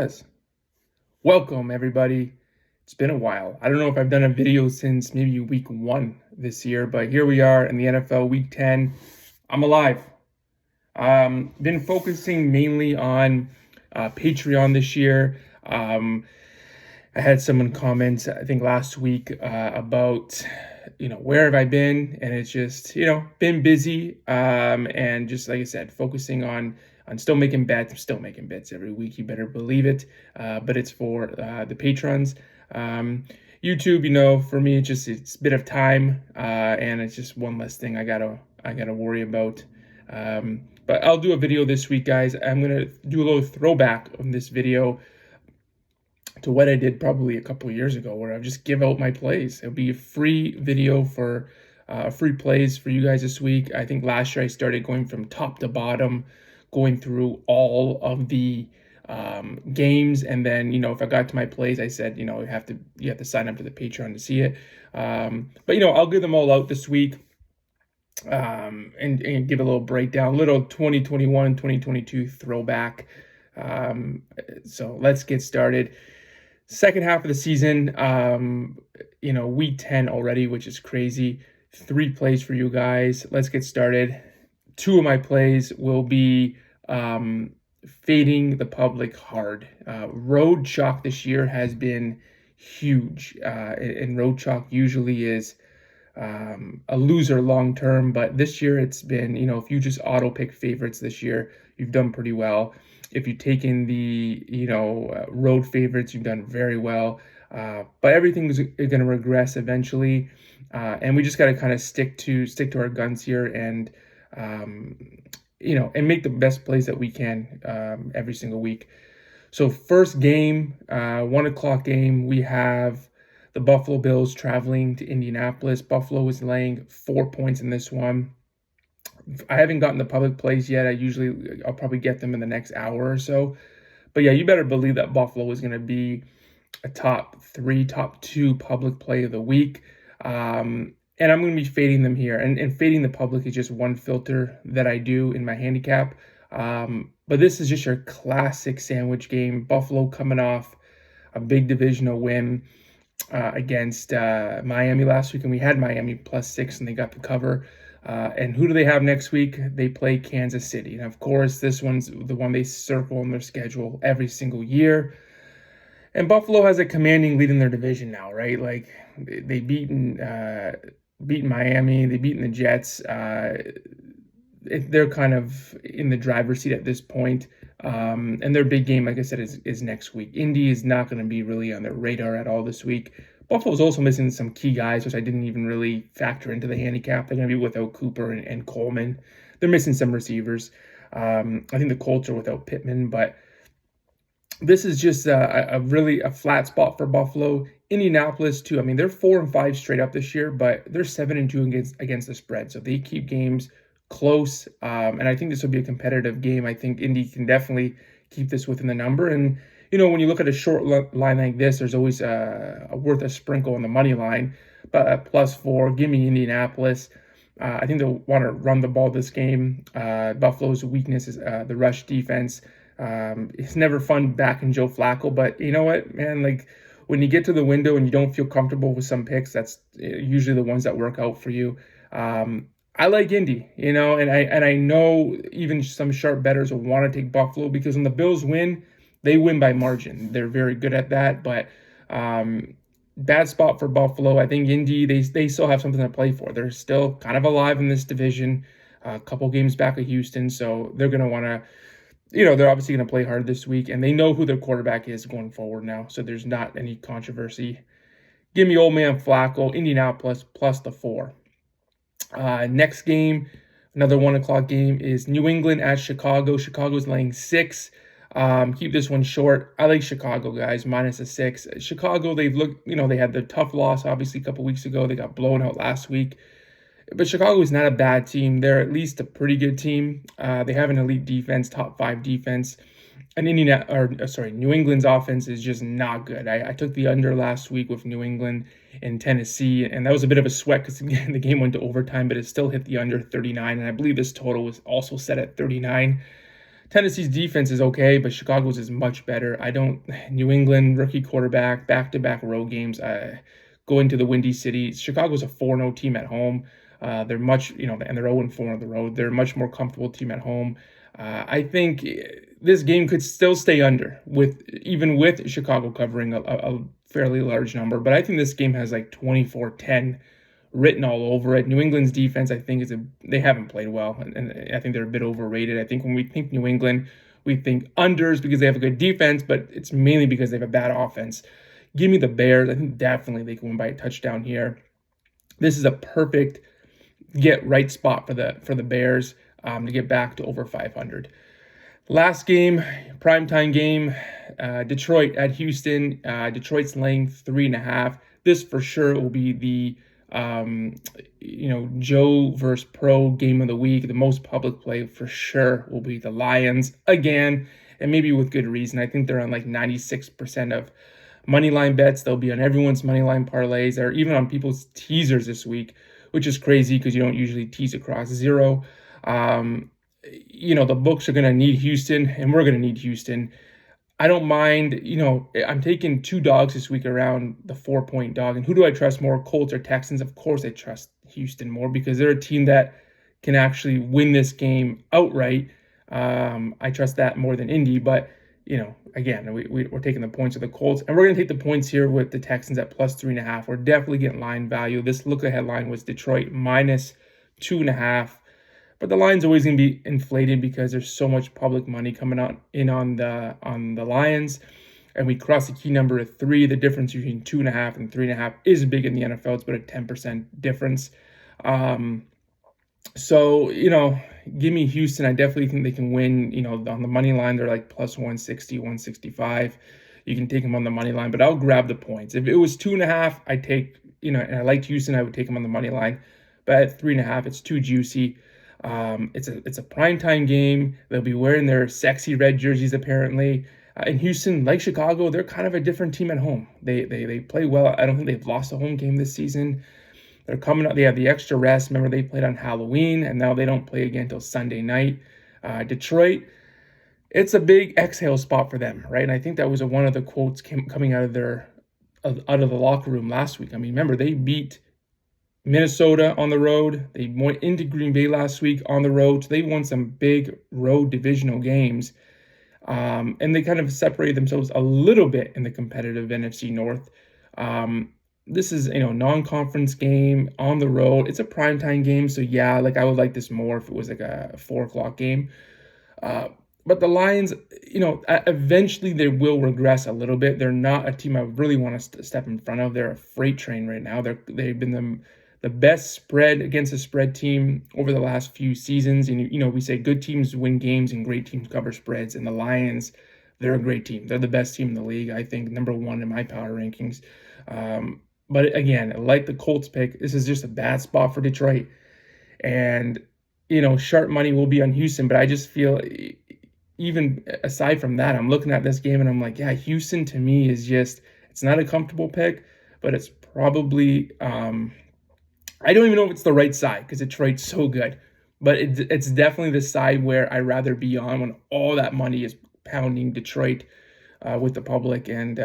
Yes. Welcome, everybody. It's been a while. I don't know if I've done a video since maybe week 1 this year, but here we are in the NFL week 10. I'm alive. Been focusing mainly on Patreon this year. I had someone comment, I think last week, about where have I been, and it's just been busy, and just like I said, focusing on still making bets. I'm still making bets every week. You better believe it. But it's for the patrons. YouTube, for me, it's a bit of time, and it's just one less thing I gotta worry about. But I'll do a video this week, guys. I'm gonna do a little throwback on this video to what I did probably a couple of years ago, where I just give out my plays. It'll be a free video for free plays for you guys this week. I think last year I started going from top to bottom, going through all of the games, and then if I got to my plays, I said you have to sign up to the Patreon to see it. But I'll give them all out this week, and give a little breakdown, little 2021 2022 throwback. So let's get started. Second half of the season, week 10 already, which is crazy. 3 plays for you guys. Let's get started. 2 of my plays will be fading the public hard. Road chalk this year has been huge, and road chalk usually is a loser long term, but this year it's been, if you just auto pick favorites this year, you've done pretty well. If you take in the road favorites, you've done very well. But everything is going to regress eventually, and we just got to kind of stick to our guns here, and and make the best plays that we can every single week. So first game, 1:00 game, we have the Buffalo Bills traveling to Indianapolis. Buffalo is laying 4 points in this one. I haven't gotten the public plays yet. I'll probably get them in the next hour or so. But yeah, you better believe that Buffalo is going to be a top 3, top 2 public play of the week. And I'm going to be fading them here. And fading the public is just one filter that I do in my handicap. But this is just your classic sandwich game. Buffalo coming off a big divisional win against Miami last week, and we had Miami +6, and they got the cover. And who do they have next week? They play Kansas City. And of course, this one's the one they circle on their schedule every single year. And Buffalo has a commanding lead in their division now, right? Like they beaten Miami, they beaten the Jets. They're kind of in the driver's seat at this point. And their big game, like I said, is next week. Indy is not going to be really on their radar at all this week. Buffalo's also missing some key guys, which I didn't even really factor into the handicap. They're going to be without Cooper and Coleman. They're missing some receivers. I think the Colts are without Pittman, but this is just a really flat spot for Buffalo. Indianapolis too. I mean, they're 4-5 straight up this year, but they're 7-2 against the spread. So they keep games close, and I think this will be a competitive game. I think Indy can definitely keep this within the number. And when you look at a short line like this, there's always worth a sprinkle on the money line. But at +4, give me Indianapolis. I think they'll want to run the ball this game. Buffalo's weakness is the rush defense. It's never fun backing Joe Flacco, but you know what, man? Like when you get to the window and you don't feel comfortable with some picks, that's usually the ones that work out for you. I like Indy, and I know even some sharp bettors will want to take Buffalo because when the Bills win, they win by margin. They're very good at that, but bad spot for Buffalo. I think Indy, they still have something to play for. They're still kind of alive in this division, a couple games back of Houston, so they're going to want to, they're obviously going to play hard this week, and they know who their quarterback is going forward now, so there's not any controversy. Give me old man Flacco, Indianapolis +4. Next game, another 1:00 game, is New England at Chicago. Chicago's laying 6. Keep this one short. I like Chicago, guys, -6. Chicago, they've looked, they had the tough loss, obviously, a couple weeks ago. They got blown out last week. But Chicago is not a bad team. They're at least a pretty good team. They have an elite defense, top 5 defense. And New England's offense is just not good. I took the under last week with New England in Tennessee, and that was a bit of a sweat because the game went to overtime, but it still hit the under 39, and I believe this total was also set at 39. Tennessee's defense is okay, but Chicago's is much better. New England, rookie quarterback, back-to-back road games, going to the Windy City. Chicago's a 4-0 team at home. They're much, and they're 0-4 on the road. They're a much more comfortable team at home. I think this game could still stay under, even with Chicago covering a fairly large number. But I think this game has like 24-10 written all over it. New England's defense, I think, they haven't played well, and I think they're a bit overrated. I think when we think New England, we think unders because they have a good defense, but it's mainly because they have a bad offense. Give me the Bears. I think definitely they can win by a touchdown here. This is a perfect get right spot for the Bears to get back to over 500. Last game, primetime game, Detroit at Houston. Detroit's laying 3.5. This for sure will be the Joe versus Pro game of the week. The most public play for sure will be the Lions again, and maybe with good reason. I think they're on like 96% of money line bets. They'll be on everyone's money line parlays. They're even on people's teasers this week, which is crazy because you don't usually tease across zero. The books are going to need Houston, and we're going to need Houston. I don't mind, I'm taking 2 dogs this week around the 4-point dog. And who do I trust more, Colts or Texans? Of course, I trust Houston more because they're a team that can actually win this game outright. I trust that more than Indy. But, again, we're taking the points of the Colts. And we're going to take the points here with the Texans at plus 3.5. We're definitely getting line value. This look-ahead line was Detroit minus 2.5. But the line's always going to be inflated because there's so much public money coming in on the Lions. And we cross the key number of 3. The difference between 2.5 and 3.5 is big in the NFL. It's about a 10% difference. So, give me Houston. I definitely think they can win. On the money line, they're like plus 160, 165. You can take them on the money line, but I'll grab the points. If it was 2.5, I'd take, and I liked Houston, I would take them on the money line. But at 3.5, it's too juicy. It's a primetime game. They'll be wearing their sexy red jerseys apparently. In Houston, like Chicago, they're kind of a different team at home. They play well. I don't think they've lost a home game this season. They're coming up. They have the extra rest. Remember, they played on Halloween, and now they don't play again until Sunday night. Detroit, it's a big exhale spot for them, right? And I think that was one of the quotes coming out of the locker room last week. I mean, remember, they beat Minnesota on the road. They went into Green Bay last week on the road. So they won some big road divisional games. And they kind of separated themselves a little bit in the competitive NFC North. This is, non-conference game on the road. It's a primetime game. So yeah, I would like this more if it was like a 4:00 game. But the Lions, eventually they will regress a little bit. They're not a team I really want to step in front of. They're a freight train right now. They've been the best spread against a spread team over the last few seasons. And, we say good teams win games and great teams cover spreads. And the Lions, they're a great team. They're the best team in the league, I think, number 1 in my power rankings. But again, like the Colts pick, this is just a bad spot for Detroit. And, sharp money will be on Houston. But I just feel, even aside from that, I'm looking at this game and I'm like, yeah, Houston to me is just, it's not a comfortable pick, but it's probably, I don't even know if it's the right side because Detroit's so good, but it's definitely the side where I'd rather be on when all that money is pounding Detroit with the public. And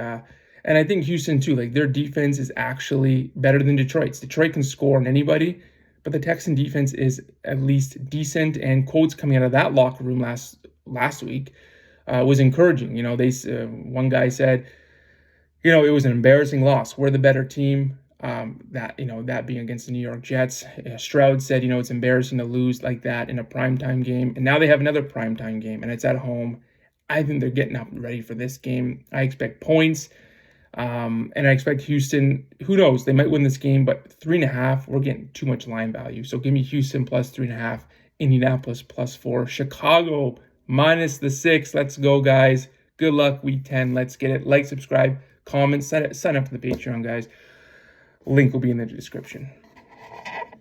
I think Houston too, their defense is actually better than Detroit's. Detroit can score on anybody, but the Texan defense is at least decent. And quotes coming out of that locker room last week was encouraging. One guy said, it was an embarrassing loss. We're the better team. That being against the New York Jets. Stroud said, it's embarrassing to lose like that in a primetime game. And now they have another primetime game, and it's at home. I think they're getting up ready for this game. I expect points, and I expect Houston. Who knows? They might win this game, but 3.5, we're getting too much line value. So give me Houston plus 3.5, Indianapolis plus 4, Chicago minus the 6. Let's go, guys. Good luck week 10. Let's get it. Like, subscribe, comment, sign up for the Patreon, guys. Link will be in the description.